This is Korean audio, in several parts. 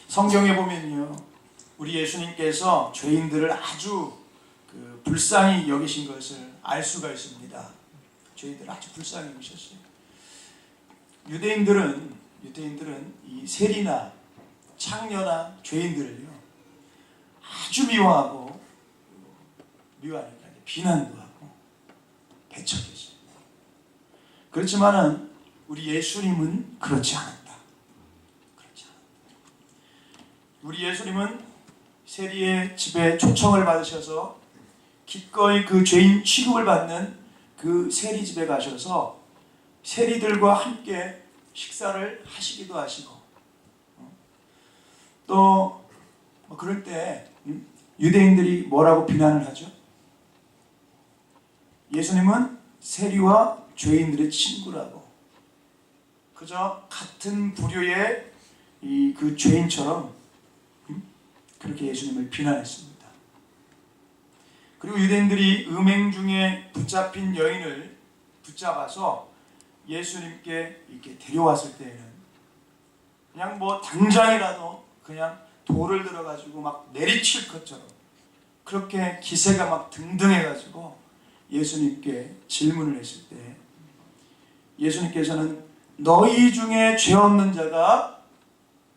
성경에 보면요, 우리 예수님께서 죄인들을 아주 불쌍히 여기신 것을 알 수가 있습니다. 죄인들을 아주 불쌍히 여기셨어요. 유대인들은 이 세리나 창녀나 죄인들을요 아주 미워하고, 미워하니까 비난도 하고 배척했어요. 그렇지만은 우리 예수님은 그렇지 않았다. 우리 예수님은 세리의 집에 초청을 받으셔서 기꺼이 그 죄인 취급을 받는 그 세리 집에 가셔서 세리들과 함께 식사를 하시기도 하시고, 또 그럴 때 유대인들이 뭐라고 비난을 하죠? 예수님은 세리와 죄인들의 친구라고, 그저 같은 부류의 그 죄인처럼 그렇게 예수님을 비난했습니다. 그리고 유대인들이 음행 중에 붙잡힌 여인을 붙잡아서 예수님께 이렇게 데려왔을 때에는 그냥 당장이라도 그냥 돌을 들어가지고 막 내리칠 것처럼 그렇게 기세가 막 등등해가지고 예수님께 질문을 했을 때, 예수님께서는 너희 중에 죄 없는 자가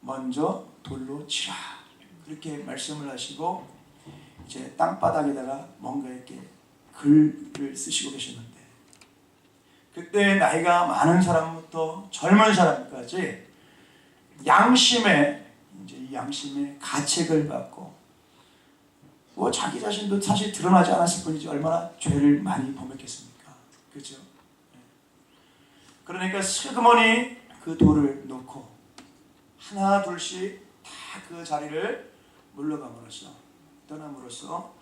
먼저 돌로 치라, 그렇게 말씀을 하시고 이제 땅바닥에다가 뭔가 이렇게 글을 쓰시고 계셨는데, 그때 나이가 많은 사람부터 젊은 사람까지 양심에 가책을 받고, 자기 자신도 사실 드러나지 않았을 뿐이지 얼마나 죄를 많이 범했겠습니까? 그렇죠? 그러니까 슬그머니 그 돌을 놓고 하나 둘씩 다 그 자리를 떠남으로써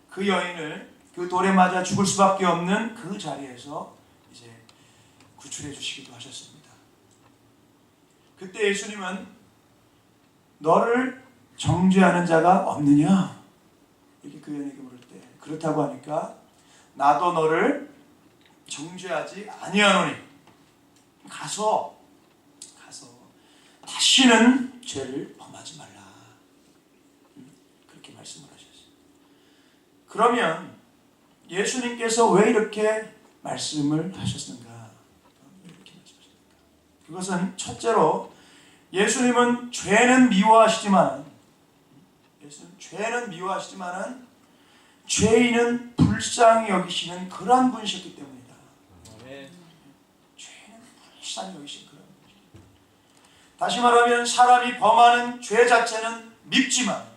그 여인을 그 돌에 맞아 죽을 수밖에 없는 그 자리에서 이제 구출해 주시기도 하셨습니다. 그때 예수님은 너를 정죄하는 자가 없느냐? 이렇게 그 여인에게 물을 때, 그렇다고 하니까 나도 너를 정죄하지 아니하노니 가서 다시는 죄를 범하지 말라, 그렇게 말씀을 하셨어요. 그러면 예수님께서 왜 이렇게 말씀을 하셨는가? 그것은 첫째로 예수님은 죄는 미워하시지만 죄인은 불쌍히 여기시는 그러한 분이셨기 때문이다. 죄는 불쌍히 여기시는 그런 분이십니다. 다시 말하면 사람이 범하는 죄 자체는 밉지만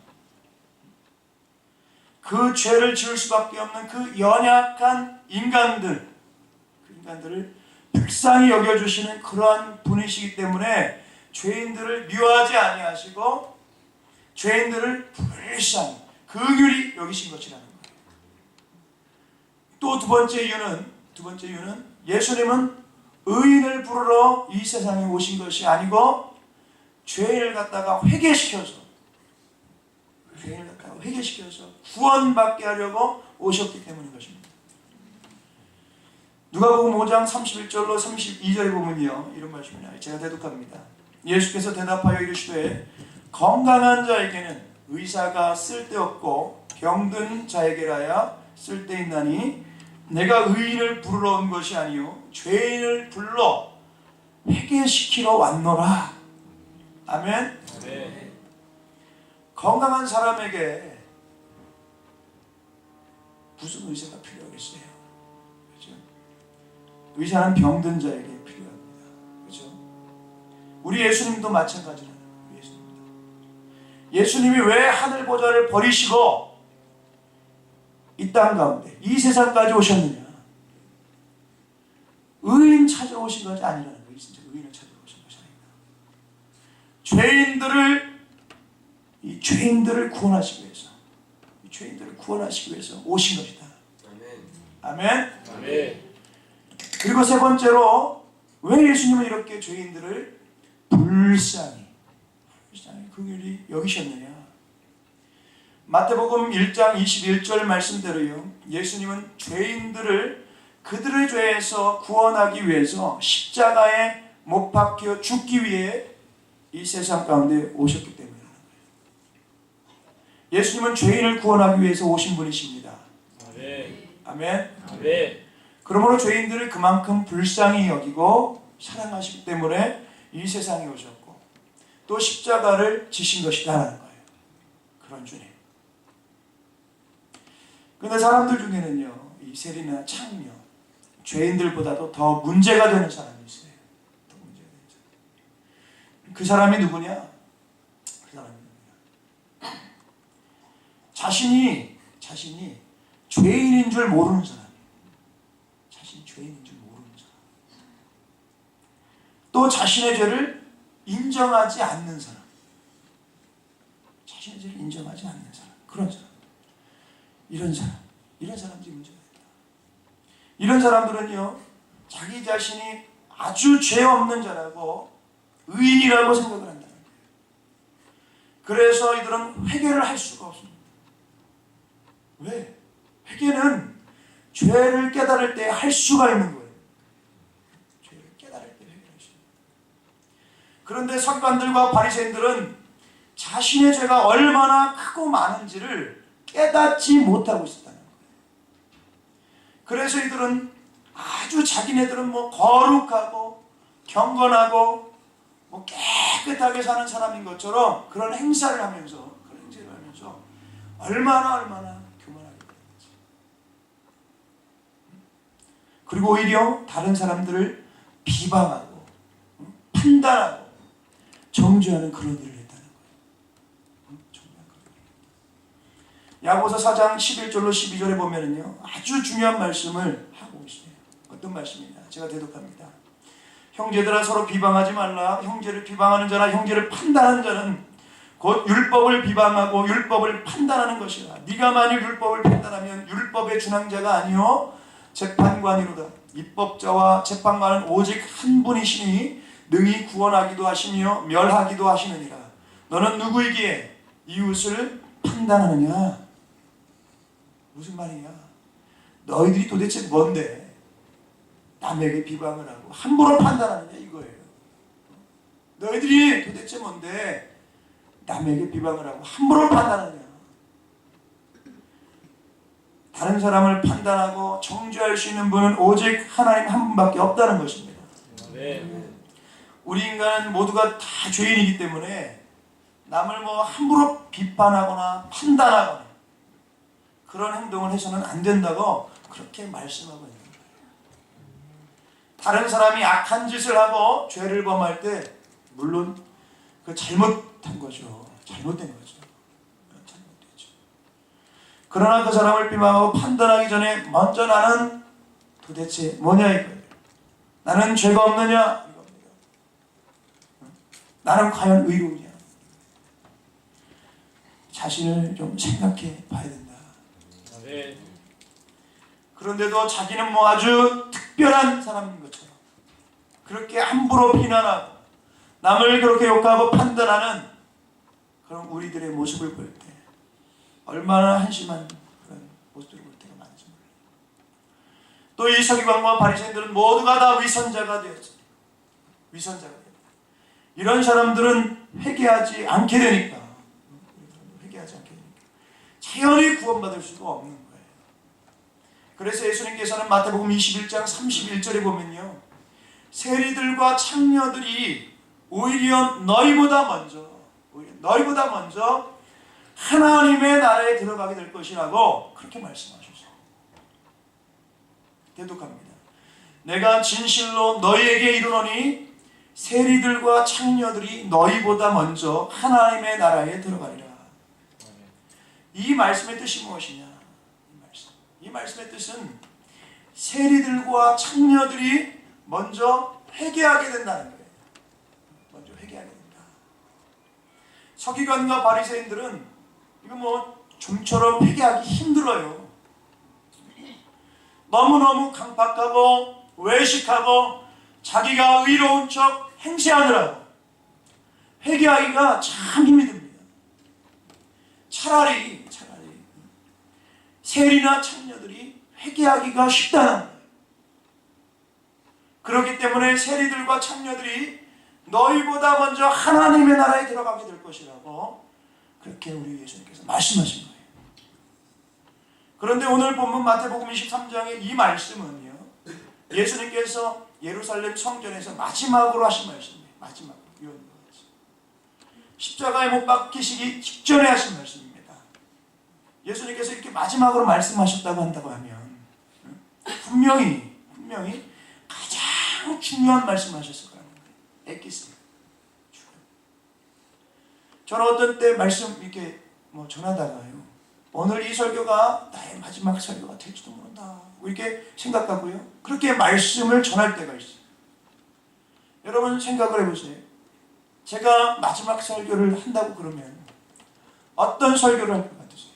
그 죄를 지을 수밖에 없는 그 연약한 인간들을 불쌍히 여겨주시는 그러한 분이시기 때문에 죄인들을 미워하지 아니하시고 죄인들을 불쌍히 긍휼히 여기신 것이라는 거예요. 또 두 번째 이유는 예수님은 의인을 부르러 이 세상에 오신 것이 아니고 죄인을 갖다가 회개시켜서 구원받게 하려고 오셨기 때문인 것입니다. 누가복음 5장 31절로 32절에 보면요, 이런 말씀이냐, 제가 대독합니다. 예수께서 대답하여 이르시되 건강한 자에게는 의사가 쓸데없고 병든 자에게라야 쓸데있나니 내가 의인을 부르러 온 것이 아니요 죄인을 불러 회개시키러 왔노라. 아멘. 네. 건강한 사람에게 무슨 의사가 필요하겠어요? 그렇죠? 의사는 병든 자에게 필요합니다. 그렇죠? 우리 예수님도 마찬가지라는 예수님입니다. 예수님이 왜 하늘 보좌를 버리시고 이 땅 가운데 이 세상까지 오셨느냐? 의인 찾으러 오신 것이 아니라는 거예요. 진짜 의인을 찾으러 오신 것이 아니다. 죄인들을 구원하시기 위해서 오신 것이다. 아멘. 아멘. 그리고 세 번째로 왜 예수님은 이렇게 죄인들을 불쌍히 긍휼히 여기셨느냐? 마태복음 1장 21절 말씀대로요, 예수님은 죄인들을 그들의 죄에서 구원하기 위해서 십자가에 못 박혀 죽기 위해 이 세상 가운데 오셨기 때문이라는 거예요. 예수님은 죄인을 구원하기 위해서 오신 분이십니다. 아멘. 아멘. 아멘. 그러므로 죄인들을 그만큼 불쌍히 여기고 사랑하시기 때문에 이 세상에 오셨고 또 십자가를 지신 것이다라는 거예요. 그런 주님. 그런데 사람들 중에는요, 이 세리나 창녀, 죄인들보다도 더 문제가 되는 사람이 있어요. 더 문제가 되는 사람. 그 사람이 누구냐? 그 사람이 누구냐? 자신이 죄인인 줄 모르는 사람. 자신이 죄인인 줄 모르는 사람. 또 자신의 죄를 인정하지 않는 사람. 자신의 죄를 인정하지 않는 사람. 그런 사람. 이런 사람들이 문제가 있다. 이런 사람들은요, 자기 자신이 아주 죄 없는 자라고 의인이라고 생각을 한다는 거예요. 그래서 이들은 회개를 할 수가 없습니다. 왜? 회개는 죄를 깨달을 때 할 수가 있는 거예요. 죄를 깨달을 때 회개할 수 있는 거예요. 그런데 서기관들과 바리새인들은 자신의 죄가 얼마나 크고 많은지를 깨닫지 못하고 있었다는 거예요. 그래서 이들은 아주 자기네들은 뭐 거룩하고 경건하고 뭐 깨끗하게 사는 사람인 것처럼 그런 행사를 하면서 얼마나 교만하게 되는지. 그리고 오히려 다른 사람들을 비방하고 판단하고 정죄하는 그런 일을 했다는 거예요. 야고보서 4장 11절로 12절에 보면은요, 아주 중요한 말씀을 하고 있어요. 어떤 말씀이냐? 제가 대독합니다. 형제들아 서로 비방하지 말라. 형제를 비방하는 자나 형제를 판단하는 자는 곧 율법을 비방하고 율법을 판단하는 것이라. 네가 만일 율법을 판단하면 율법의 준항자가 아니요 재판관이로다. 입법자와 재판관은 오직 한 분이시니 능히 구원하기도 하시며 멸하기도 하시느니라. 너는 누구이기에 이웃을 판단하느냐? 무슨 말이냐? 너희들이 도대체 뭔데 남에게 비방을 하고 함부로 판단하느냐 이거예요. 너희들이 도대체 뭔데 남에게 비방을 하고 함부로 판단하느냐? 다른 사람을 판단하고 정죄할 수 있는 분은 오직 하나님 한 분밖에 없다는 것입니다. 네. 우리 인간은 모두가 다 죄인이기 때문에 남을 뭐 함부로 비판하거나 판단하거나 그런 행동을 해서는 안 된다고 그렇게 말씀하고 있는 거예요. 다른 사람이 악한 짓을 하고 죄를 범할 때 물론 그 잘못한 거죠. 잘못된 거죠. 잘못됐죠. 그러나 그 사람을 비방하고 판단하기 전에 먼저 나는 도대체 뭐냐 이거예요. 나는 죄가 없느냐 이겁니다. 나는 과연 의로우냐. 자신을 좀 생각해 봐야 된다. 네. 그런데도 자기는 뭐 아주 특별한 사람인 것처럼 그렇게 함부로 비난하고 남을 그렇게 욕하고 판단하는 그런 우리들의 모습을 볼 때 얼마나 한심한 그런 모습을 볼 때가 많은지 몰라요. 또 이 서기관과 바리새인들은 모두가 다 위선자가 되었어요. 위선자가 되었어요. 이런 사람들은 회개하지 않게 되니까 자연히 구원받을 수가 없는 거예요. 그래서 예수님께서는 마태복음 21장 31절에 보면요, 세리들과 창녀들이 오히려 너희보다 먼저 하나님의 나라에 들어가게 될 것이라고 그렇게 말씀하셨어요. 대독합니다. 내가 진실로 너희에게 이르노니 세리들과 창녀들이 너희보다 먼저 하나님의 나라에 들어가리라. 이 말씀의 뜻이 무엇이냐? 이 말씀의 뜻은 세리들과 창녀들이 먼저 회개하게 된다는 거예요. 먼저 회개하게 된다. 서기관과 바리새인들은 이거 뭐 좀처럼 회개하기 힘들어요. 너무너무 강팍하고 외식하고 자기가 의로운 척 행세하느라고 회개하기가 참 힘이 듭니다. 차라리 세리나 창녀들이 회개하기가 쉽다는 거예요. 그렇기 때문에 세리들과 창녀들이 너희보다 먼저 하나님의 나라에 들어가게 될 것이라고 그렇게 우리 예수님께서 말씀하신 거예요. 그런데 오늘 본문 마태복음 23장의 이 말씀은요, 예수님께서 예루살렘 성전에서 마지막으로 하신 말씀이에요. 마지막 유언과 같이 십자가에 못 박히시기 직전에 하신 말씀입니다. 예수님께서 이렇게 마지막으로 말씀하셨다고 한다고 하면 분명히 가장 중요한 말씀하셨을 거라는 거예요. 에키스. 저는 어떤 때 말씀 이렇게 전하다가요, 오늘 이 설교가 나의 마지막 설교가 될지도 모른다 이렇게 생각하고요, 그렇게 말씀을 전할 때가 있어요. 여러분 생각을 해보세요. 제가 마지막 설교를 한다고 그러면 어떤 설교를 할 것 같으세요?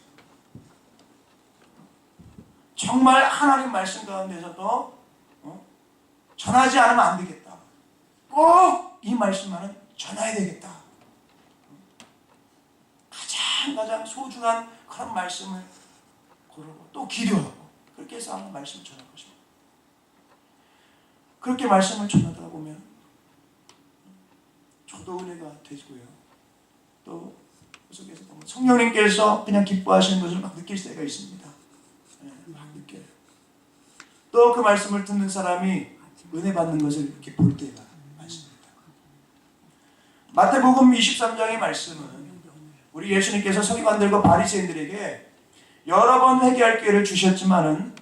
정말 하나님 말씀 가운데서도 전하지 않으면 안 되겠다, 꼭 이 말씀만은 전해야 되겠다, 가장 소중한 그런 말씀을 고르고 또 기도하고 그렇게 해서 한번 말씀을 전할 것입니다. 그렇게 말씀을 전하다 보면 저도 은혜가 되고요, 또 그 속에서 보면 성령님께서 그냥 기뻐하시는 것을 막 느낄 때가 있습니다. 막 느껴요. 또 그 말씀을 듣는 사람이 은혜 받는 것을 이렇게 볼 때가 많습니다. 마태복음 23장의 말씀은 우리 예수님께서 서기관들과 바리새인들에게 여러 번 회개할 기회를 주셨지만은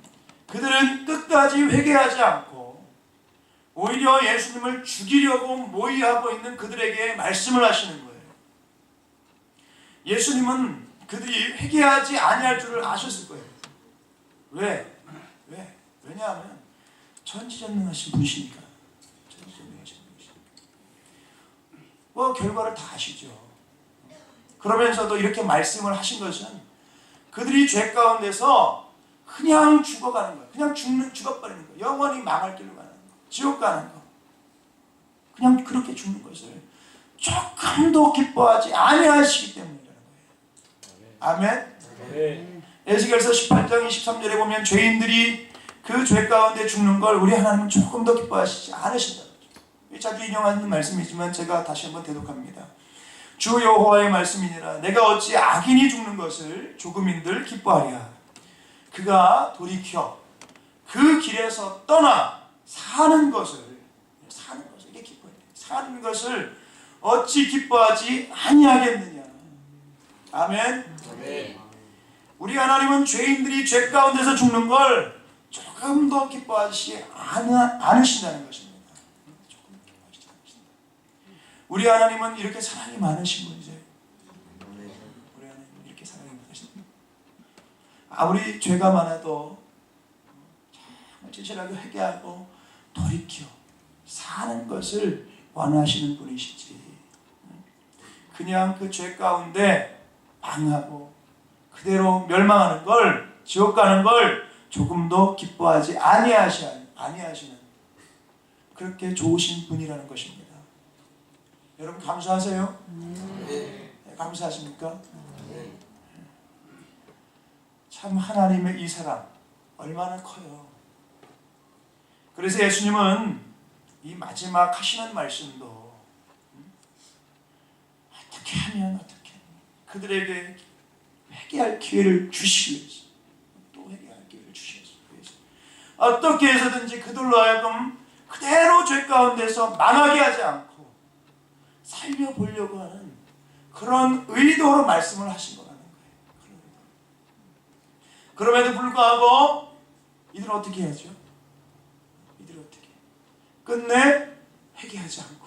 그들은 끝까지 회개하지 않고 오히려 예수님을 죽이려고 모의하고 있는 그들에게 말씀을 하시는 거예요. 예수님은 그들이 회개하지 아니할 줄을 아셨을 거예요. 왜냐하면 전지전능하신 분이시니까. 결과를 다 아시죠. 그러면서도 이렇게 말씀을 하신 것은 그들이 죄 가운데서 그냥 죽어가는 거예요. 그냥 죽어버리는 거예요. 영원히 망할 길로 가는 거예요. 지옥 가는 거. 그냥 그렇게 죽는 것을 조금도 기뻐하지 아니하시기 때문이라는 거예요. 아멘. 네. 에스겔서 18장 23절에 보면 죄인들이 그 죄 가운데 죽는 걸 우리 하나님은 조금도 기뻐하시지 않으신다. 자주 인용하는 말씀이지만 제가 다시 한번 대독합니다. 주 여호와의 말씀이니라. 내가 어찌 악인이 죽는 것을 조금인들 기뻐하랴. 그가 돌이켜 그 길에서 떠나 사는 것을 이게 기뻐해요. 사는 것을 어찌 기뻐하지 아니하겠느냐. 아멘. 아멘. 우리 하나님은 죄인들이 죄 가운데서 죽는 걸 조금도 기뻐하지 않으신다는 것입니다. 조금 기뻐하시지 않으신다. 우리 하나님은 이렇게 사랑이 많으신 분이세요. 우리 하나님은 이렇게 사랑이 많으십니다. 아무리 죄가 많아도 정말 진실하게 회개하고 돌이켜 사는 것을 원하시는 분이시지, 그냥 그 죄 가운데 망하고 그대로 멸망하는 걸, 지옥 가는 걸 조금도 기뻐하지 아니하시는 그렇게 좋으신 분이라는 것입니다. 여러분 감사하세요? 네. 감사하십니까? 네. 참 하나님의 이 사랑 얼마나 커요. 그래서 예수님은 이 마지막 하시는 말씀도 어떻게 하면 그들에게 회개할 기회를 주시기 위해서, 또 회개할 기회를 주시기 위해서 어떻게 해서든지 그들로 하여금 그대로 죄 가운데서 망하게 하지 않고 살려보려고 하는 그런 의도로 말씀을 하신 거라는 거예요. 그럼에도 불구하고 이들은 어떻게 해야죠? 끝내 회개하지 않고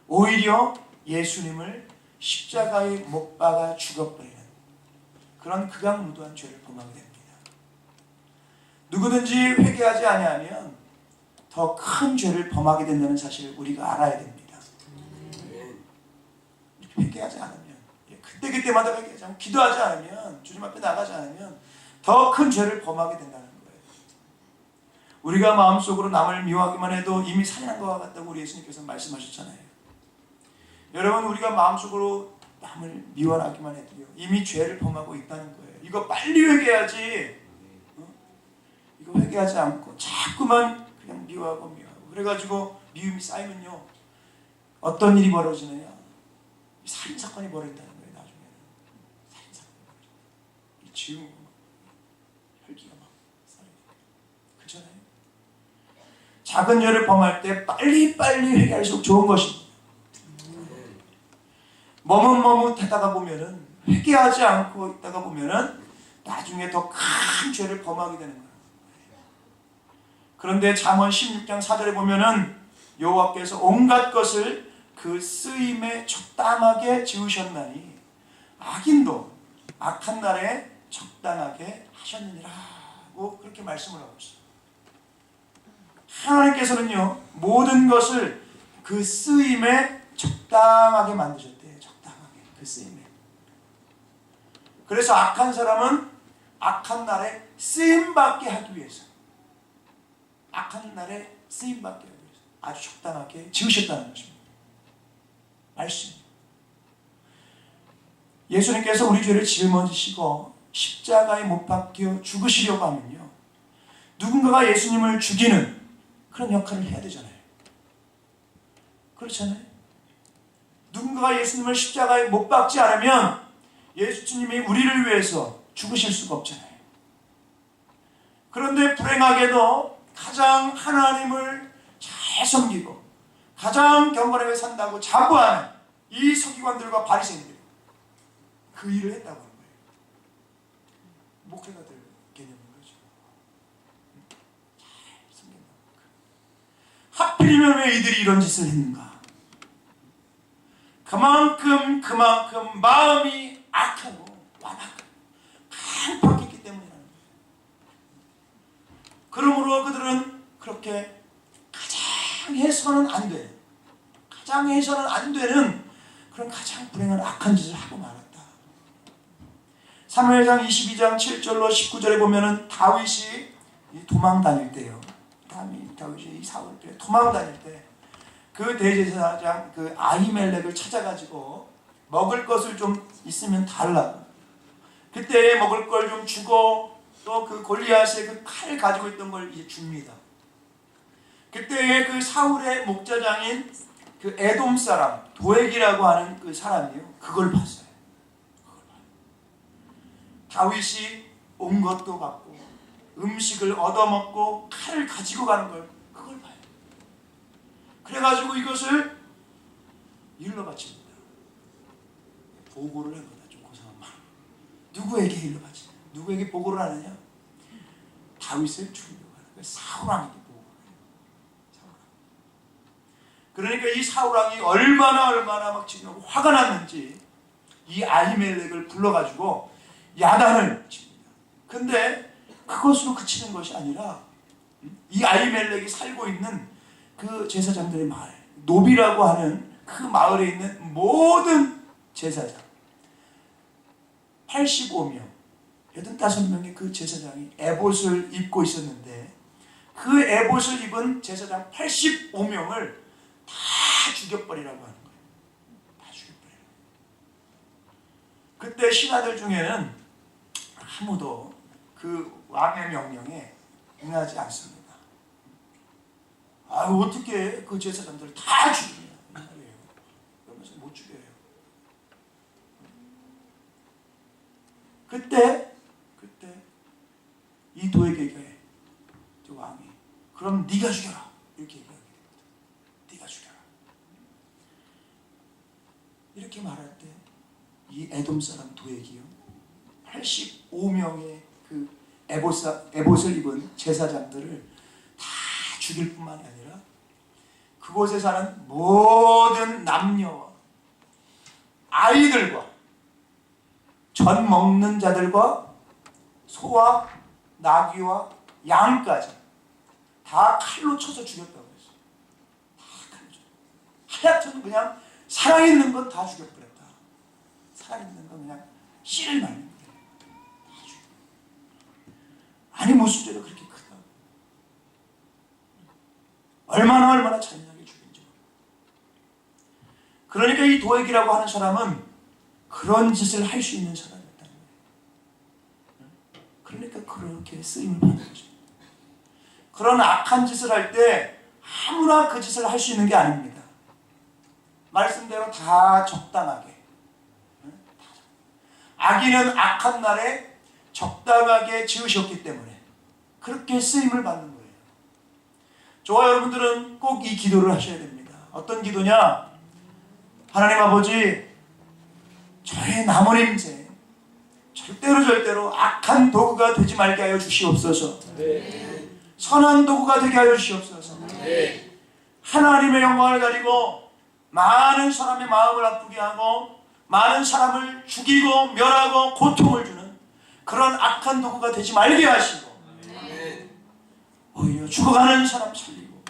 오히려 예수님을 십자가에 못 박아 죽어버리는 그런 극악무도한 죄를 범하게 됩니다. 누구든지 회개하지 아니하면 더 큰 죄를 범하게 된다는 사실을 우리가 알아야 됩니다. 회개하지 않으면, 그때마다 회개하지 않으면, 기도하지 않으면, 주님 앞에 나가지 않으면 더 큰 죄를 범하게 된다는 거예요. 우리가 마음속으로 남을 미워하기만 해도 이미 살인한 것과 같다고 우리 예수님께서 말씀하셨잖아요. 여러분, 우리가 마음속으로 남을 미워하기만 해도요, 이미 죄를 범하고 있다는 거예요. 이거 빨리 회개하지. 이거 회개하지 않고 자꾸만 그냥 미워하고 그래가지고 미움이 쌓이면요, 어떤 일이 벌어지느냐? 살인사건이 벌어진다는 거예요. 나중에는 살인사건이 벌어진다. 이 지금 혈기가 막 쌓이니까. 그렇잖아요. 작은 죄를 범할 때 빨리빨리 회개할수록 좋은 것입니다. 머뭇머뭇하다가 보면은 회개하지 않고 있다가 보면은 나중에 더 큰 죄를 범하게 되는 거예요. 그런데 잠언 16장 4절에 보면은 여호와께서 온갖 것을 그 쓰임에 적당하게 지으셨나니 악인도 악한 날에 적당하게 하셨느니라고 그렇게 말씀을 하고 있어요. 하나님께서는요 모든 것을 그 쓰임에 적당하게 만드셨대요. 적당하게 그 쓰임에. 그래서 악한 사람은 악한 날에 쓰임받게 하기 위해서 악한 날에 쓰임받게 하기 위해서 아주 적당하게 지으셨다는 것입니다. 말씀입니다. 예수님께서 우리 죄를 짊어지시고 십자가에 못 박혀 죽으시려고 하면요 누군가가 예수님을 죽이는 그런 역할을 해야 되잖아요. 그렇잖아요. 누군가가 예수님을 십자가에 못 박지 않으면 예수님이 우리를 위해서 죽으실 수가 없잖아요. 그런데 불행하게도 가장 하나님을 잘 섬기고 가장 경건하게 산다고 자부하는 이 서기관들과 바리새인들이 그 일을 했다고 하는 거예요. 목회자들 개념인 거죠. 잘 섬긴다. 하필이면 왜 이들이 이런 짓을 했는가? 그만큼 마음이 악하고 완악하고 강팍했기 때문이라는 거예요. 그러므로 그들은 그렇게 가장 해서는 안 되는 그런 가장 불행한 악한 짓을 하고 말았다. 사무엘상 22장 7절로 19절에 보면은 다윗이 도망 다닐 때요. 다윗이 사울 때 도망 다닐 때 그 대제사장 그 아히멜렉을 찾아가지고 먹을 것을 좀 있으면 달라고. 그때 먹을 걸 좀 주고 또 그 골리앗의 그 칼 가지고 있던 걸 이제 줍니다. 그때 그 사울의 목자장인 그 에돔 사람 도액이라고 하는 그 사람이요. 그걸 봤어요. 다윗이 온 것도 받고 음식을 얻어먹고 칼을 가지고 가는 걸 그걸 봐요. 그래가지고 이것을 일러 바칩니다. 보고를 한 거다. 좀 고상한 말. 누구에게 일러 바치냐? 누구에게 보고를 하느냐? 다윗을 죽이려고 하는 사울왕에게 보고를 해요. 사울왕. 그러니까 이 사울왕이 얼마나 막 지금 화가 났는지 이 아히멜렉을 불러가지고 야단을 칩니다. 근데 그것으로 그치는 것이 아니라 이 아히멜렉이 살고 있는 그 제사장들의 마을 노비라고 하는 그 마을에 있는 모든 제사장 85명 85명의 그 제사장이 에봇을 입고 있었는데 그 에봇을 입은 제사장 85명을 다 죽여버리라고 하는 거예요. 다 죽여버리라고. 그때 신하들 중에는 아무도 그 왕의 명령에 응하지 않습니다. 어떻게 그 제사장들을 다 죽이냐 이 말이에요. 그러면서 못 죽여요. 그때 이 도에게 저 왕이 그럼 네가 죽여라 이렇게 얘기하게 됩니다. 네가 죽여라. 이렇게 말할 때 이 에돔 사람 도액이요 85명의 그 에봇을 입은 제사장들을 다 죽일 뿐만이 아니라 그곳에 사는 모든 남녀와 아이들과 젖 먹는 자들과 소와 나귀와 양까지 다 칼로 쳐서 죽였다고 했어요. 다 칼로 쳐서. 하여튼 그냥 살아있는 건 다 죽여버렸다. 살아있는 건 그냥 씨를 말린 거예요. 다 죽여. 아니 무슨 죄가 그렇게 크다. 얼마나 잔인하게 죽인지. 그러니까 이 도액이라고 하는 사람은 그런 짓을 할 수 있는 사람이었다는 거예요. 그러니까 그렇게 쓰임을 받는 거죠. 그런 악한 짓을 할 때 아무나 그 짓을 할 수 있는 게 아닙니다. 말씀대로 다 적당하게 악인은 악한 날에 적당하게 지으셨기 때문에 그렇게 쓰임을 받는 거예요. 저와 여러분들은 꼭 이 기도를 하셔야 됩니다. 어떤 기도냐? 하나님 아버지, 저의 남은 인생 절대로 악한 도구가 되지 말게 하여 주시옵소서. 네. 선한 도구가 되게 하여 주시옵소서. 네. 하나님의 영광을 가리고 많은 사람의 마음을 아프게 하고 많은 사람을 죽이고 멸하고 고통을 주는 그런 악한 도구가 되지 말게 하시고 오히려 죽어가는 사람 살리고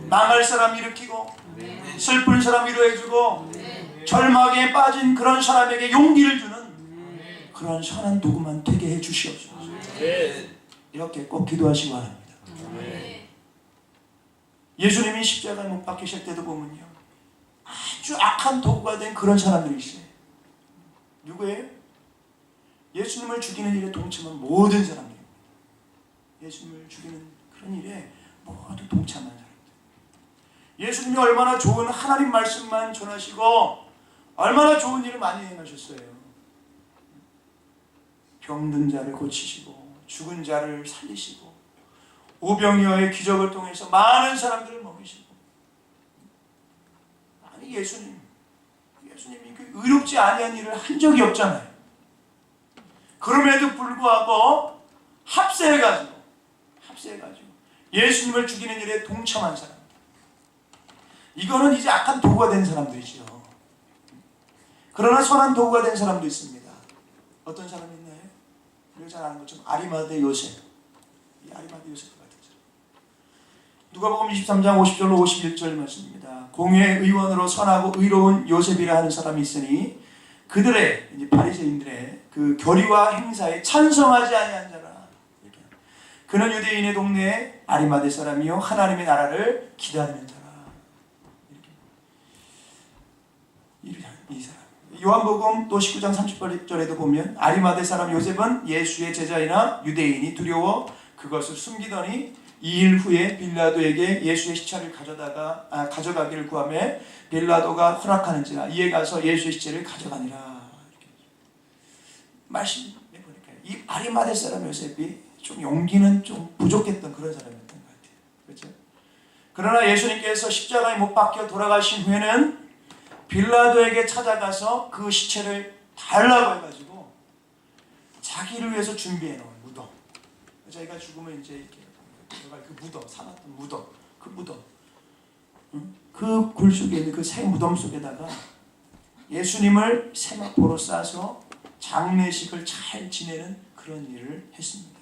망할 사람 일으키고 슬픈 사람 위로해주고 절망에 빠진 그런 사람에게 용기를 주는 그런 선한 도구만 되게 해 주시옵소서. 이렇게 꼭 기도하시기 바랍니다. 예수님이 십자가에 못 박히실 때도 보면요, 아주 악한 도구가 된 그런 사람들이 있어요. 누구예요? 예수님을 죽이는 일에 동참한 모든 사람들입니다. 예수님을 죽이는 그런 일에 모두 동참한 사람들. 예수님이 얼마나 좋은 하나님 말씀만 전하시고 얼마나 좋은 일을 많이 행하셨어요. 병든 자를 고치시고 죽은 자를 살리시고 오병이어의 기적을 통해서 많은 사람들을 먹이시고. 아니 예수님이 그 의롭지 아니한 일을 한 적이 없잖아요. 그럼에도 불구하고 합세해가지고 예수님을 죽이는 일에 동참한 사람, 이거는 이제 악한 도구가 된 사람들이죠. 그러나 선한 도구가 된 사람도 있습니다. 어떤 사람이 있나요? 우리가 잘 아는 것처럼 아리마대 요셉. 이 아리마대 요셉 같은 사람. 누가복음 23장 50절로 51절 말씀입니다. 공회 의원으로 선하고 의로운 요셉이라 하는 사람이 있으니 그들의, 이제 바리새인들의 그 교리와 행사에 찬성하지 아니한 자라. 이렇게. 그는 유대인의 동네에 아리마대 사람이요 하나님의 나라를 기다리는 자라. 이렇게. 이 사람. 요한복음 또 19장 30절에도 보면 아리마대 사람 요셉은 예수의 제자이나 유대인이 두려워 그것을 숨기더니 2일 후에 빌라도에게 예수의 시체를 가져가기를 구하며 빌라도가 허락하는지라 이에 가서 예수의 시체를 가져가니라. 이렇게. 말씀해 보니까 이 아리마대 사람 요셉이 좀 용기는 좀 부족했던 그런 사람이었던 것 같아요. 그렇죠? 그러나 예수님께서 십자가에 못 박혀 돌아가신 후에는 빌라도에게 찾아가서 그 시체를 달라고 해가지고 자기를 위해서 준비해 놓은 무덤, 자기가 죽으면 이제 이렇게 들어갈 그 무덤, 사놨던 무덤, 그 무덤, 그 굴 속에 있는 그 새 무덤 속에다가 예수님을 세마포로 싸서 장례식을 잘 지내는 그런 일을 했습니다.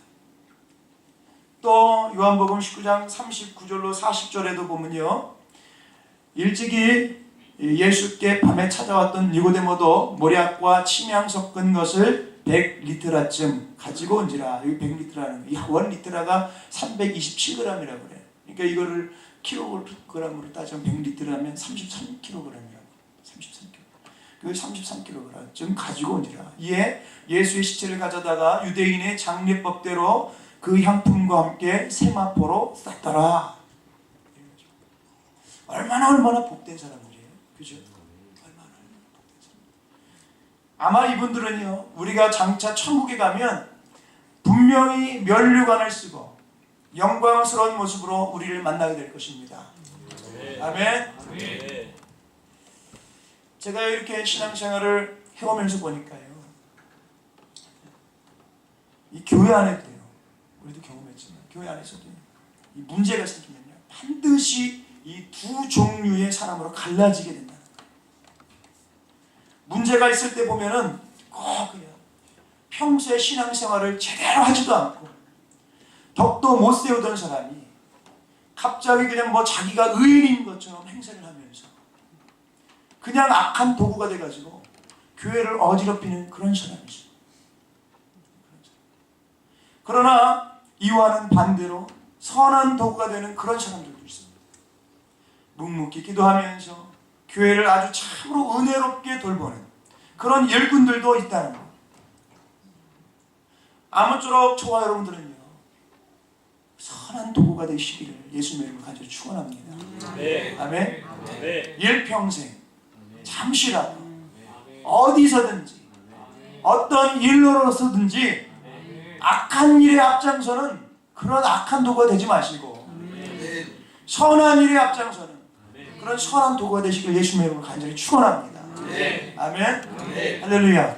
또 요한복음 19장 39절로 40절에도 보면요, 일찍이 예수께 밤에 찾아왔던 니고데모도 모략과 침향 섞은 것을 100리트라쯤 가지고 온지라. 여기 100리트라는 이 원 리트라가 327g이라고 그래요. 그러니까 이거를 킬로그램으로 따지면 100리트라면 33kg이라고. 33kg. 그 33kg쯤 가지고 온지라. 이에 예수의 시체를 가져다가 유대인의 장례법대로 그 향품과 함께 세마포로 쌌더라. 얼마나 복된 사람들이에요. 그죠? 얼마나 복된 사람. 아마 이분들은요, 우리가 장차 천국에 가면 분명히 면류관을 쓰고 영광스러운 모습으로 우리를 만나게 될 것입니다. 아멘. 제가 이렇게 신앙생활을 해오면서 보니까요, 이 교회 안에도요, 우리도 경험했지만 교회 안에서도 이 문제가 생기면요, 반드시 이 두 종류의 사람으로 갈라지게 된다는 거예요. 문제가 있을 때 보면은 꼭 그냥 평소에 신앙생활을 제대로 하지도 않고 덕도 못 세우던 사람이 갑자기 그냥 뭐 자기가 의인인 것처럼 행세를 하면서 그냥 악한 도구가 돼가지고 교회를 어지럽히는 그런 사람이죠. 그러나 이와는 반대로 선한 도구가 되는 그런 사람들도 있습니다. 묵묵히 기도하면서 교회를 아주 참으로 은혜롭게 돌보는 그런 일꾼들도 있다는 것. 아무쪼록 저와 여러분들은요, 선한 도구가 되시기를 예수님의 이름을 간절히 축원합니다. 아멘. 일평생 잠시라도 어디서든지 어떤 일로서든지 악한 일에 앞장서는 그런 악한 도구가 되지 마시고 선한 일에 앞장서는 그런 선한 도구가 되시길 예수님의 이름으로 간절히 축원합니다. 아멘. 할렐루야.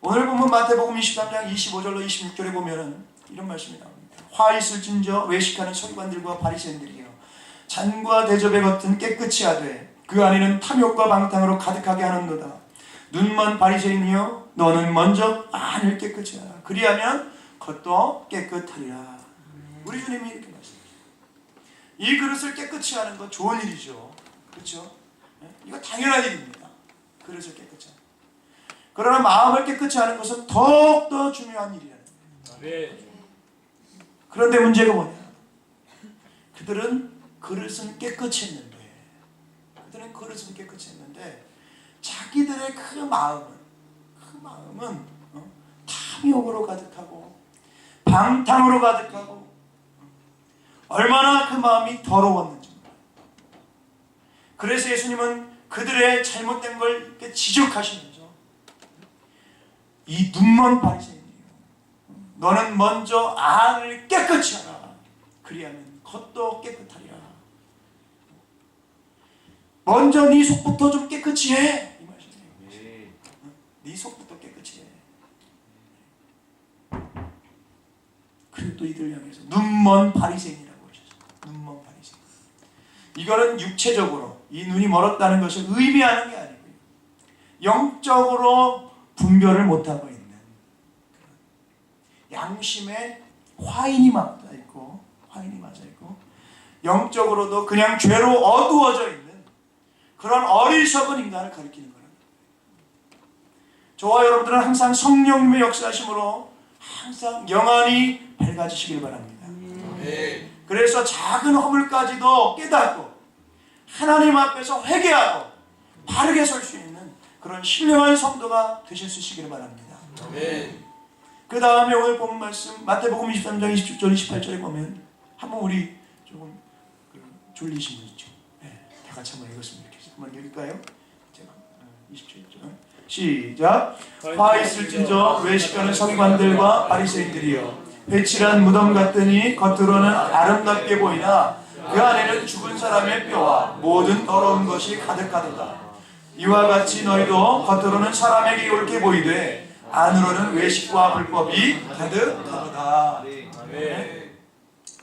오늘 보면 마태복음 23장 25절로 26절에 보면은 이런 말씀이 나옵니다. 화 있을진저 외식하는 서기관들과 바리새인들이여 잔과 대접에 겉은 깨끗이 하되 그 안에는 탐욕과 방탕으로 가득하게 하는도다. 눈먼 바리새인이여 너는 먼저 안을 깨끗이 하라. 그리하면 겉도 깨끗하리라. 우리 주님이 이렇게 말씀하십니다. 이 그릇을 깨끗이 하는 거 좋은 일이죠. 그렇죠? 이거 당연한 일입니다. 그릇을 깨끗이 하는 거. 그러나 마음을 깨끗이 하는 것은 더욱더 중요한 일이라는 거예요. 그런데 문제가 뭐냐? 그들은 그릇은 깨끗이 했는데 자기들의 그 마음은 탐욕으로 가득하고 방탕으로 가득하고 얼마나 그 마음이 더러웠는지. 그래서 예수님은 그들의 잘못된 걸 이렇게 지적하시면서 이 눈먼 바리새인이요 너는 먼저 안을 깨끗이 하라. 그리하면 겉도 깨끗하리라. 먼저 네 속부터 좀 깨끗이 해. 이 말이에요. 네 속부터 깨끗이 해. 그리고 또 이들 향해서 눈먼 바리새인이라고 하셨어요. 눈먼 바리새인. 이거는 육체적으로 이 눈이 멀었다는 것을 의미하는 게 아니고요. 영적으로 분별을 못하고 있는 양심에 화인이 맞아 있고 영적으로도 그냥 죄로 어두워져 있는 그런 어리석은 인간을 가리키는 거예요. 저와 여러분들은 항상 성령님의 역사하심으로 항상 영안이 밝아지시길 바랍니다. 그래서 작은 허물까지도 깨닫고 하나님 앞에서 회개하고 바르게 설 수 있는 그런 신령한 성도가 되실 수 있기를 바랍니다. 그 다음에 오늘 본 말씀 마태복음 23장 27절 28절에 보면 한번 우리 조금 졸리신 분 있죠? 다 같이 한번 읽었으면 좋겠어요. 한번 읽을까요? 제가 27절 시작. 화 있을진저 외식하는 서기관들과 바리새인들이여 회칠한 무덤 같으니 겉으로는 아름답게 보이나 그 안에는 죽은 사람의 뼈와 모든 더러운 것이 가득하도다. 이와 같이 너희도 겉으로는 사람에게 옳게 보이되 안으로는 외식과 불법이 가득하도다.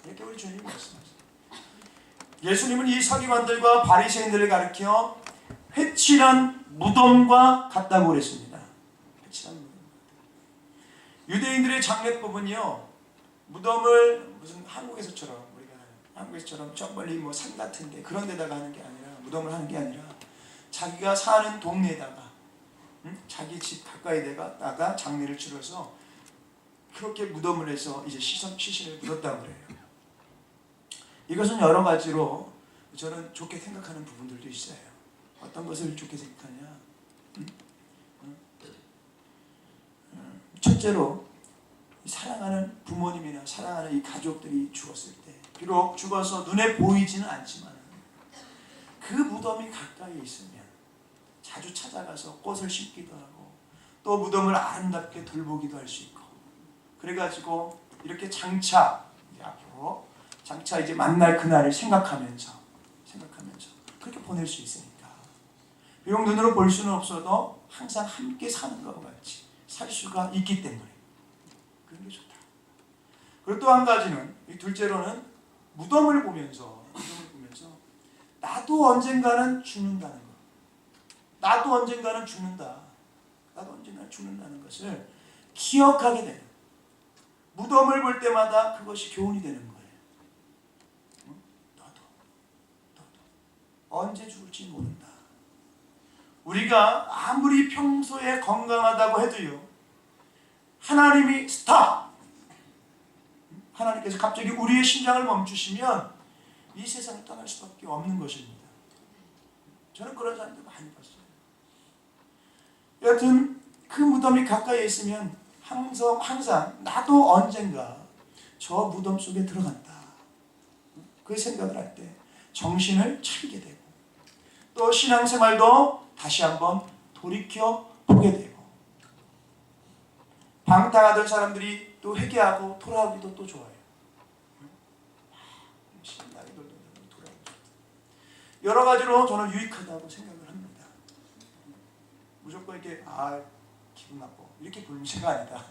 이렇게 우리 주님이 말씀하셨어요. 예수님은 이 서기관들과 바리새인들을 가리켜 회칠한 무덤과 같다고 그랬습니다. 회칠한 무덤. 유대인들의 장례법은요, 무덤을 무슨 한국에서처럼 저 멀리 뭐 산 같은데 그런 데다가 하는 게 아니라 무덤을 하는 게 아니라 자기가 사는 동네에다가 자기 집 가까이다가 장례를 치러서 그렇게 무덤을 해서 이제 시신을 묻었다고 그래요. 이것은 여러 가지로 저는 좋게 생각하는 부분들도 있어요. 어떤 것을 좋게 생각하냐? 첫째로 사랑하는 부모님이나 사랑하는 이 가족들이 죽었을 때 비록 죽어서 눈에 보이지는 않지만 그 무덤이 가까이에 있으면 자주 찾아가서 꽃을 심기도 하고 또 무덤을 아름답게 돌보기도 할 수 있고 그래가지고 이렇게 장차 앞으로 장차 이제 만날 그날을 생각하면서 그렇게 보낼 수 있으니까 비록 눈으로 볼 수는 없어도 항상 함께 사는 것과 같이 살 수가 있기 때문에 그런 게 좋다. 그리고 또 한 가지는 이 둘째로는 무덤을 보면서 나도 언젠가는 죽는다는 것. 나도 언젠가는 죽는다는 것을 기억하게 되는. 무덤을 볼 때마다 그것이 교훈이 되는 거예요. 너도 언제 죽을지 모른다. 우리가 아무리 평소에 건강하다고 해도요, 하나님이 스탑! 하나님께서 갑자기 우리의 심장을 멈추시면 이 세상을 떠날 수밖에 없는 것입니다. 저는 그런 사람들 많이 봤어요. 여하튼 그 무덤이 가까이에 있으면 항상 나도 언젠가 저 무덤 속에 들어간다. 그 생각을 할 때 정신을 차리게 되고 또 신앙생활도 다시 한번 돌이켜 보게 되고 방탕하던 사람들이 또 회개하고 돌아오기도 또 좋아요. 신나게 돌아오고 여러 가지로 저는 유익하다고 생각을 합니다. 무조건 이렇게 기분 나빠 이렇게 문제가 아니다.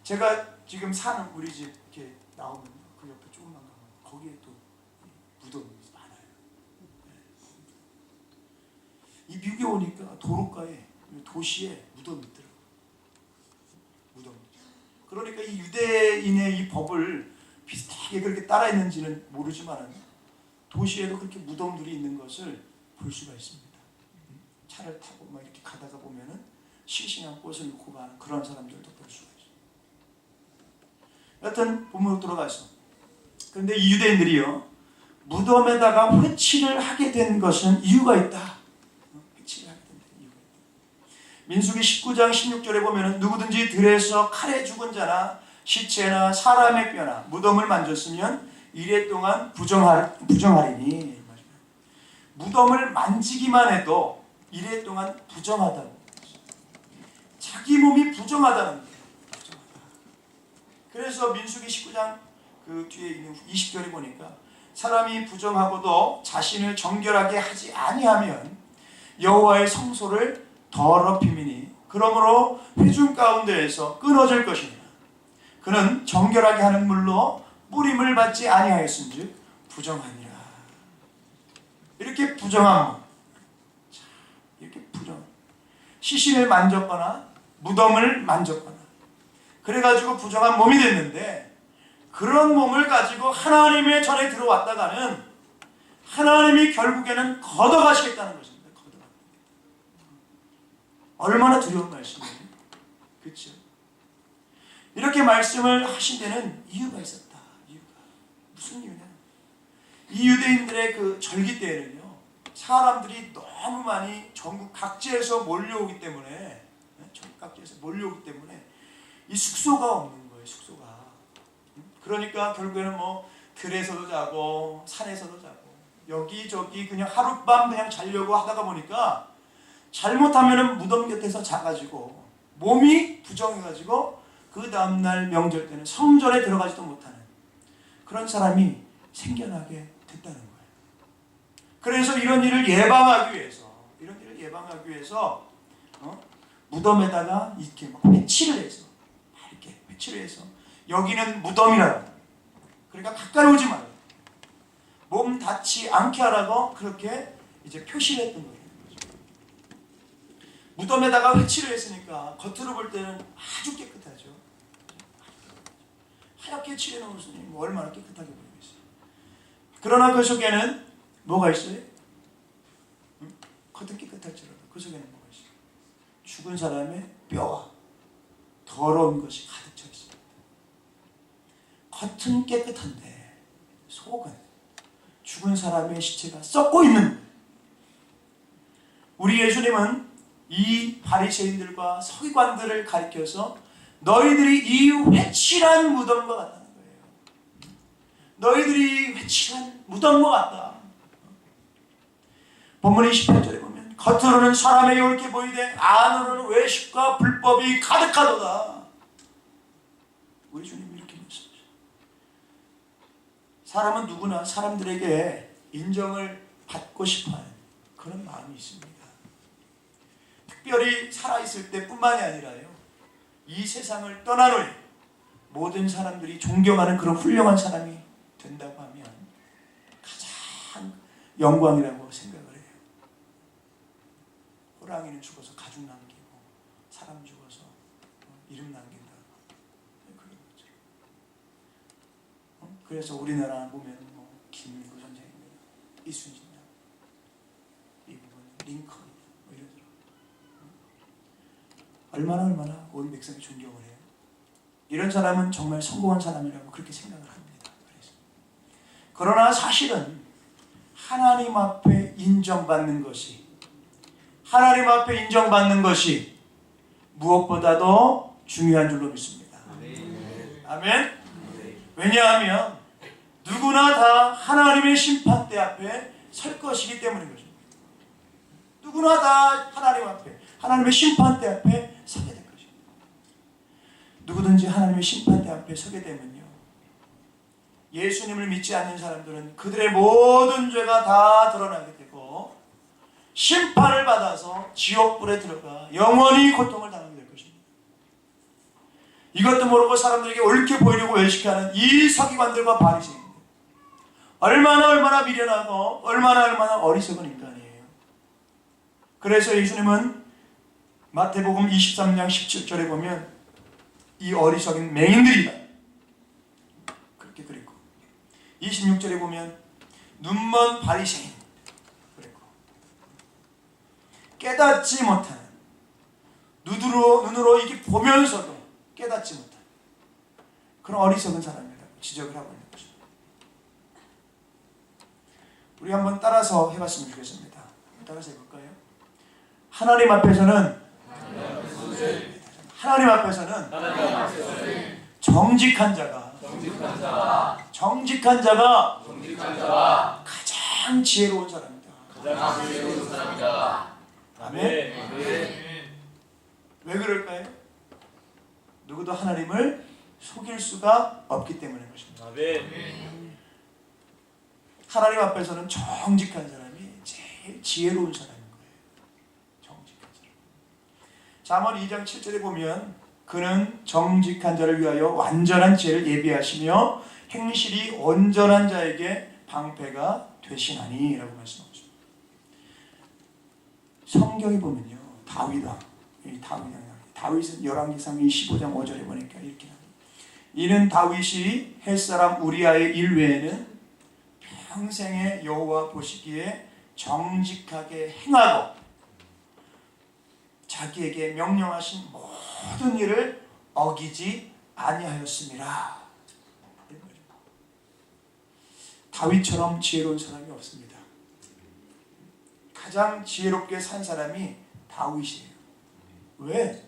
제가 지금 사는 우리 집 이렇게 나오면 그 옆에 조금만 가면 거기에 또 무덤이 많아요. 이 미국에 오니까 도로가에 도시에 무덤이 있더라고요. 무덤. 그러니까 이 유대인의 이 법을 비슷하게 그렇게 따라했는지는 모르지만 도시에도 그렇게 무덤들이 있는 것을 볼 수가 있습니다. 차를 타고 막 이렇게 가다가 보면은 싱싱한 꽃을 놓고 가는 그런 사람들도 볼 수가 있어요. 여튼 본문으로 돌아가서 그런데 이 유대인들이요 무덤에다가 회치를 하게 된 것은 이유가 있다. 회치를 하게 된 이유가 있다. 민수기 19장 16절에 보면은 누구든지 들에서 칼에 죽은 자나 시체나 사람의 뼈나 무덤을 만졌으면 이래 동안 부정하리니 무덤을 만지기만 해도 이래 동안 부정하다고. 자기 몸이 부정하다는 거예요. 부정하다. 그래서 민수기 19장 그 뒤에 있는 20절에 보니까 사람이 부정하고도 자신을 정결하게 하지 아니하면 여호와의 성소를 더럽힘이니 그러므로 회중 가운데에서 끊어질 것이니라. 그는 정결하게 하는 물로 뿌림을 받지 아니하였은즉 부정하니라. 이렇게 부정한 몸, 이렇게 부정, 시신을 만졌거나 무덤을 만졌거나 그래가지고 부정한 몸이 됐는데 그런 몸을 가지고 하나님의 전에 들어왔다가는 하나님이 결국에는 걷어가시겠다는 것입니다. 걷어가시겠다. 얼마나 두려운 말씀이에요. 그렇죠? 이렇게 말씀을 하신 데는 이유가 있었다. 이유가 무슨 이유냐? 이 유대인들의 그 절기 때에는요 사람들이 너무 많이 전국 각지에서 몰려오기 때문에 이 숙소가 없는 거예요. 숙소가. 그러니까 결국에는 뭐 들에서도 자고 산에서도 자고 여기저기 그냥 하룻밤 그냥 자려고 하다가 보니까 잘못하면은 무덤 곁에서 자가지고 몸이 부정해가지고 그 다음날 명절 때는 성전에 들어가지도 못하는 그런 사람이 생겨나게 됐다는 거예요. 그래서 이런 일을 예방하기 위해서 무덤에다가 이렇게 막 회치를 해서 여기는 무덤이라고. 그러니까 가까이 오지 말아요. 몸 닿지 않게 하라고 그렇게 이제 표시를 했던 거예요. 무덤에다가 회치를 했으니까 겉으로 볼 때는 아주 깨끗하죠. 하얗게 칠해놓은 손이 얼마나 깨끗하게 보이겠어요. 그러나 그 속에는 뭐가 있어요? 겉은 깨끗할지라도 그 속에는 뭐가 있어요? 죽은 사람의 뼈와 더러운 것이 가득 차 있습니다. 겉은 깨끗한데 속은 죽은 사람의 시체가 썩고 있는 거예요. 우리 예수님은 이 바리새인들과 서기관들을 가리켜서 너희들이 이 회칠한 무덤과 같다는 거예요. 너희들이 회칠한 무덤과 같다. 본문 28절에 보면 겉으로는 사람에게 옳게 보이되 안으로는 외식과 불법이 가득하도다. 우리 주님이 이렇게 말씀하셨어요. 사람은 누구나 사람들에게 인정을 받고 싶어하는 그런 마음이 있습니다. 특별히 살아있을 때뿐만이 아니라요. 이 세상을 떠난 후에 모든 사람들이 존경하는 그런 훌륭한 사람이 된다고 하면 가장 영광이라고 생각을 해요. 호랑이는 죽어서 가죽 남기고 사람 죽어서 이름 남긴다. 그런 거죠. 그래서 우리나라 보면 뭐 김일구 선생님이나 이순신이나 미국은 링컨 뭐 이러더라고요. 얼마나 온 백성이 존경을 해요. 이런 사람은 정말 성공한 사람이라고 그렇게 생각을 합니다. 그러나 사실은 하나님 앞에 인정받는 것이 무엇보다도 중요한 줄로 믿습니다. 아멘. 왜냐하면 누구나 다 하나님의 심판대 앞에 설 것이기 때문인 것입니다. 누구나 다 하나님 앞에, 하나님의 심판대 앞에 서게 될 것입니다. 누구든지 하나님의 심판대 앞에 서게 되면요, 예수님을 믿지 않는 사람들은 그들의 모든 죄가 다 드러나게 되고 심판을 받아서 지옥불에 들어가 영원히 고통을 당하게 될 것입니다. 이것도 모르고 사람들에게 옳게 보이려고 외식하는 이 서기관들과 바리새인들, 얼마나 미련하고 얼마나 어리석은 인간이에요. 그래서 예수님은 마태복음 23장 17절에 보면 이 어리석은 맹인들이다 그렇게 그랬고, 26절에 보면 눈먼 바리새인 그랬고, 깨닫지 못하는, 눈으로 이게 보면서도 깨닫지 못하는 그런 어리석은 사람이라고 지적을 하고 있는 것입니다. 우리 한번 따라서 해봤으면 좋겠습니다. 따라서 해볼까요? 하나님 앞에서는 정직한 자가 가장 지혜로운 사람이다. 아멘. 왜 그럴까요? 누구도 하나님을 속일 수가 없기 때문인 것입니다. 하나님 앞에서는 정직한 사람이 제일 지혜로운 사람인 거예요. 정직한 사람. 잠언 2장 7절에 보면 그는 정직한 자를 위하여 완전한 지혜를 예비하시며 행실이 온전한 자에게 방패가 되시나니 라고 말씀하고 있습니다. 성경에 보면요, 다윗은 열왕기상 25장 5절에 보니까 이렇게 합니다. 이는 다윗이 햇사람 우리아의 일 외에는 평생에 여호와 보시기에 정직하게 행하고 자기에게 명령하신 모든 일을 어기지 아니하였음이라. 다윗처럼 지혜로운 사람이 없습니다. 가장 지혜롭게 산 사람이 다윗이에요. 왜?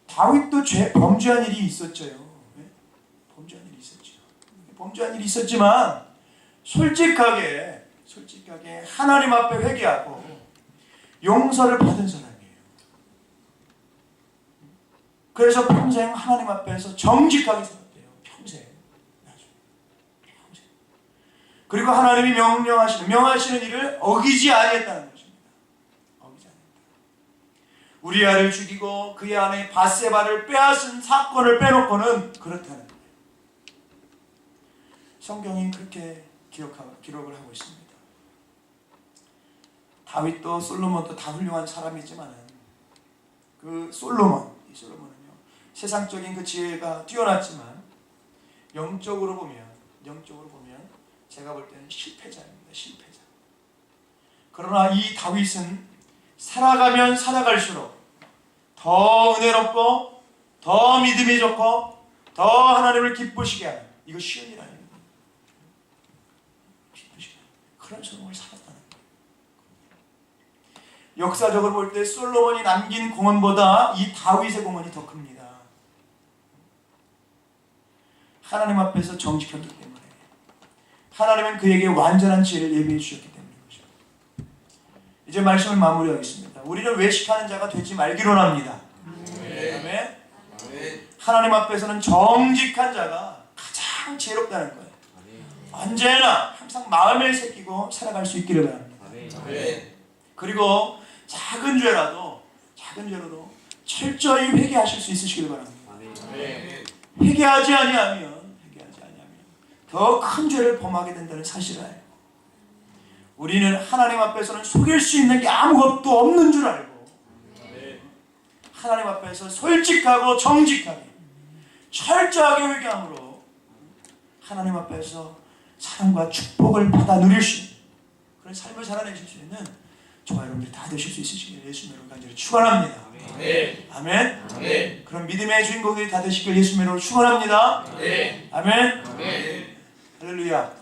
다윗도 범죄한 일이 있었죠. 범죄한 일이 있었지만 솔직하게 하나님 앞에 회개하고 용서를 받은 사람이에요. 그래서 평생 하나님 앞에서 정직하게 살았대요. 평생. 그리고 하나님이 명하시는 일을 어기지 아니했다는 것입니다. 어기지 아니했다. 우리아를 죽이고 그의 아내 바세바를 빼앗은 사건을 빼놓고는 그렇다는 거예요. 성경이 그렇게 기록을 하고 있습니다. 다윗도 솔로몬도 다 훌륭한 사람이지만 그 솔로몬은요, 세상적인 그 지혜가 뛰어났지만 영적으로 보면 제가 볼 때는 실패자입니다. 실패자. 그러나 이 다윗은 살아가면 살아갈수록 더 은혜롭고 더 믿음이 좋고 더 하나님을 기쁘시게 하는, 이거 쉬운 일 아닙니다. 그런 삶을 살았다는 거예요. 역사적으로 볼 때 솔로몬이 남긴 공헌보다 이 다윗의 공헌이 더 큽니다. 하나님 앞에서 정직했기 때문에, 하나님은 그에게 완전한 지혜를 예비해 주셨기 때문인 것입니다. 이제 말씀을 마무리하겠습니다. 우리는 외식하는 자가 되지 말기로 합니다. 아멘. 하나님 앞에서는 정직한 자가 가장 지혜롭다는 거예요. 언제나 항상 마음을 새기고 살아갈 수 있기를 바랍니다. 그리고 작은 죄라도 철저히 회개하실 수 있으시기를 바랍니다. 회개하지 아니하면 더 큰 죄를 범하게 된다는 사실을 알고, 우리는 하나님 앞에서는 속일 수 있는 게 아무것도 없는 줄 알고, 하나님 앞에서 솔직하고 정직하게 철저하게 회개함으로 하나님 앞에서 사랑과 축복을 받아 누릴 수 있는 그런 삶을 살아내실 수 있는 저와 여러분들이 다 되실 수 있으시길 예수님으로 간절히 축원합니다. 아멘. 그런 믿음의 주인공들이 다 되시길 예수님으로 축원합니다. 아멘. 할렐루야.